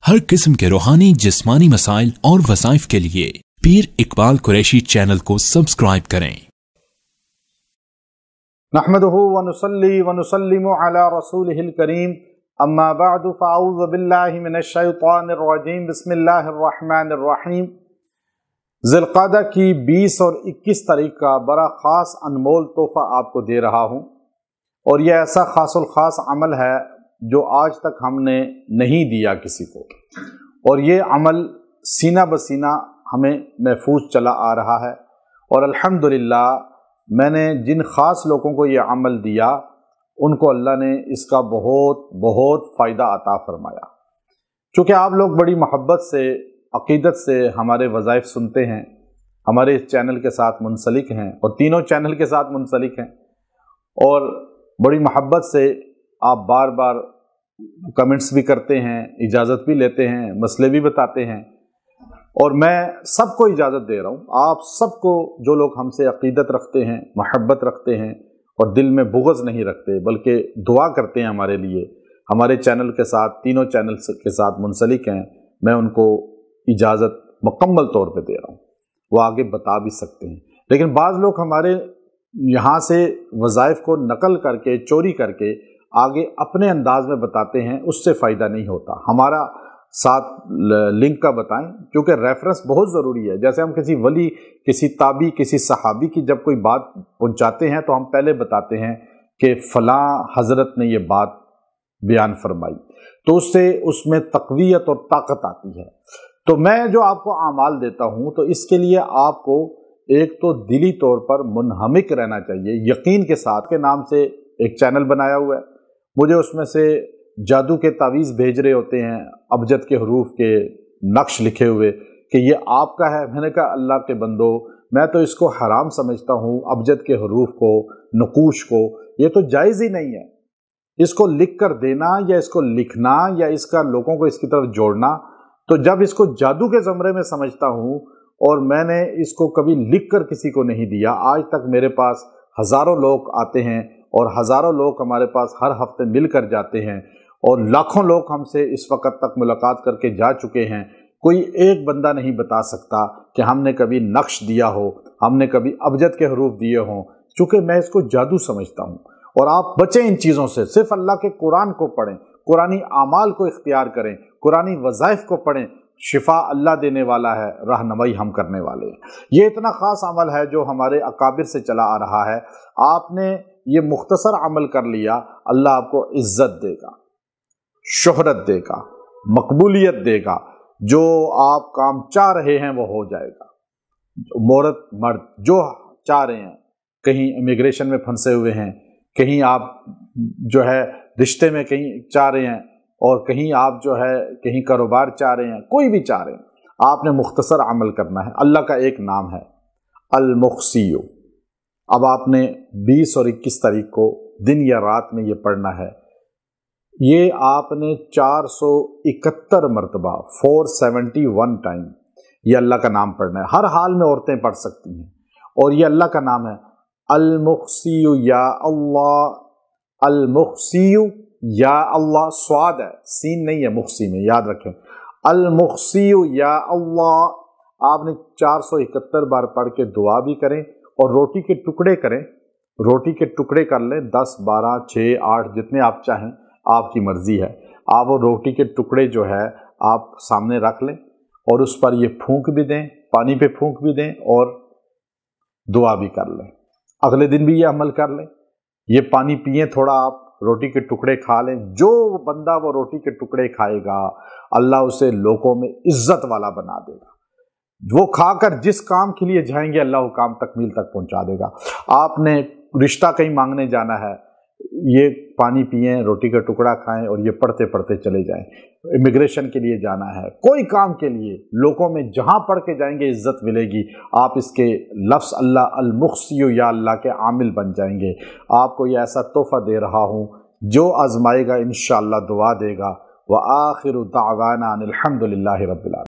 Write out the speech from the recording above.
हर किस्म के रूहानी जिस्मानी मसाइल और वज़ाइफ के लिए पीर इकबाल कुरैशी चैनल को सब्सक्राइब करें। नहमदुहु व नुसल्ली व नुसल्लिमु अला रसूलिहिल करीम, अम्मा बअदु फ़अऊज़ु बिल्लाहि मिनश शैतानिर रजीम, बिस्मिल्लाहिर रहमानिर रहीम। ज़िलक़अदा की 20 और 21 तारीख का बड़ा ख़ास अनमोल तोहफ़ा आपको दे रहा हूँ, और यह ऐसा ख़ासुल ख़ास अमल है जो आज तक हमने नहीं दिया किसी को, और ये अमल सीना बसीना हमें महफूज चला आ रहा है। और अल्हम्दुलिल्लाह मैंने जिन ख़ास लोगों को ये अमल दिया उनको अल्लाह ने इसका बहुत बहुत फ़ायदा अता फ़रमाया। चूँकि आप लोग बड़ी मोहब्बत से, अक़ीदत से हमारे वज़ाइफ सुनते हैं, हमारे इस चैनल के साथ मुंसलिक हैं और तीनों चैनल के साथ मुंसलिक हैं, और बड़ी मोहब्बत से आप बार बार कमेंट्स भी करते हैं, इजाज़त भी लेते हैं, मसले भी बताते हैं, और मैं सबको इजाज़त दे रहा हूँ। आप सबको, जो लोग हमसे अक़ीदत रखते हैं, मोहब्बत रखते हैं और दिल में बुग़्ज़ नहीं रखते बल्कि दुआ करते हैं हमारे लिए, हमारे चैनल के साथ, तीनों चैनल के साथ मुंसलिक हैं, मैं उनको इजाज़त मुकम्मल तौर पे दे रहा हूँ। वो आगे बता भी सकते हैं, लेकिन बाज़ लोग हमारे यहाँ से वज़ाइफ को नकल करके, चोरी करके आगे अपने अंदाज में बताते हैं, उससे फ़ायदा नहीं होता। हमारा साथ लिंक का बताएं, क्योंकि रेफरेंस बहुत ज़रूरी है। जैसे हम किसी वली, किसी ताबी, किसी सहाबी की जब कोई बात पहुँचाते हैं तो हम पहले बताते हैं कि फ़लाँ हज़रत ने ये बात बयान फरमाई, तो उससे उसमें तक़वियत और ताकत आती है। तो मैं जो आपको आमाल देता हूँ, तो इसके लिए आपको एक तो दिली तौर पर मुनहमिक रहना चाहिए, यकीन के साथ। के नाम से एक चैनल बनाया हुआ है, मुझे उसमें से जादू के तावीज़ भेज रहे होते हैं, अबजद के हरूफ के नक्श लिखे हुए कि ये आपका है। मैंने कहा अल्लाह के बंदो, मैं तो इसको हराम समझता हूँ, अबजद के हरूफ को, नकूश को, ये तो जायज़ ही नहीं है। इसको लिख कर देना या इसको लिखना या इसका लोगों को इसकी तरफ जोड़ना, तो जब इसको जादू के ज़मरे में समझता हूँ, और मैंने इसको कभी लिख कर किसी को नहीं दिया। आज तक मेरे पास हज़ारों लोग आते हैं और हज़ारों लोग हमारे पास हर हफ्ते मिल कर जाते हैं, और लाखों लोग हमसे इस वक्त तक मुलाकात करके जा चुके हैं। कोई एक बंदा नहीं बता सकता कि हमने कभी नक्श दिया हो, हमने कभी अबजद के हरूफ दिए हों, चूँकि मैं इसको जादू समझता हूँ। और आप बचें इन चीज़ों से, सिर्फ अल्लाह के कुरान को पढ़ें, कुरानी आमाल को इख्तियार करें, कुरानी वज़ाइफ को पढ़ें। शिफा अल्लाह देने वाला है, रहनुमाई हम करने वाले हैं। ये इतना ख़ास अमल है जो हमारे अकाबिर से चला आ रहा है। आपने ये मुख्तसर अमल कर लिया, अल्लाह आपको इज़्ज़त देगा, शोहरत देगा, मकबूलियत देगा। जो आप काम चाह रहे हैं वो हो जाएगा। औरत मर्द जो चाह रहे हैं, कहीं इमिग्रेशन में फंसे हुए हैं, कहीं आप जो है रिश्ते में कहीं चाह रहे हैं, और कहीं आप जो है कहीं कारोबार चाह रहे हैं, कोई भी चाह रहे हैं, आपने मुख्तसर अमल करना है। अल्लाह का एक नाम है अल-मुख्सियु। अब आपने 20 और 21 तारीख को दिन या रात में ये पढ़ना है। ये आपने 471 मरतबा, 471 टाइम ये अल्लाह का नाम पढ़ना है। हर हाल में औरतें पढ़ सकती हैं, और ये अल्लाह का नाम है अल-मुख्सियु या अल्लाह। अल-मुख्सियु या अल्लाह, स्वाद है, सीन नहीं है मुख्सी में, याद रखें। अल-मुख्सियु या अल्लाह आपने 471 बार पढ़ के दुआ भी करें, और रोटी के टुकड़े करें। रोटी के टुकड़े कर लें, 10, 12, 6, 8 जितने आप चाहें, आपकी मर्जी है। आप वो रोटी के टुकड़े जो है आप सामने रख लें, और उस पर ये फूंक भी दें, पानी पे फूंक भी दें, और दुआ भी कर लें। अगले दिन भी ये अमल कर लें। ये पानी पिए, थोड़ा आप रोटी के टुकड़े खा लें। जो बंदा वो रोटी के टुकड़े खाएगा, अल्लाह उसे लोगों में इज्जत वाला बना देगा। वो खाकर जिस काम के लिए जाएंगे, अल्लाह वो काम तकमील तक पहुंचा देगा। आपने रिश्ता कहीं मांगने जाना है, ये पानी पिएं, रोटी का टुकड़ा खाएं, और ये पढ़ते पढ़ते चले जाएं। इमिग्रेशन के लिए जाना है, कोई काम के लिए, लोगों में जहां पढ़ के जाएंगे इज्जत मिलेगी। आप इसके लफ्ज़ अल्लाह अल-मुख्सियु या अल्लाह के आमिल बन जाएंगे। आपको ये ऐसा तोहफ़ा दे रहा हूँ, जो आजमाएगा इंशाअल्लाह दुआ देगा। व आखिरु दावाना अनिल हम्दुलिल्लाहि रब्बिल आलमीन।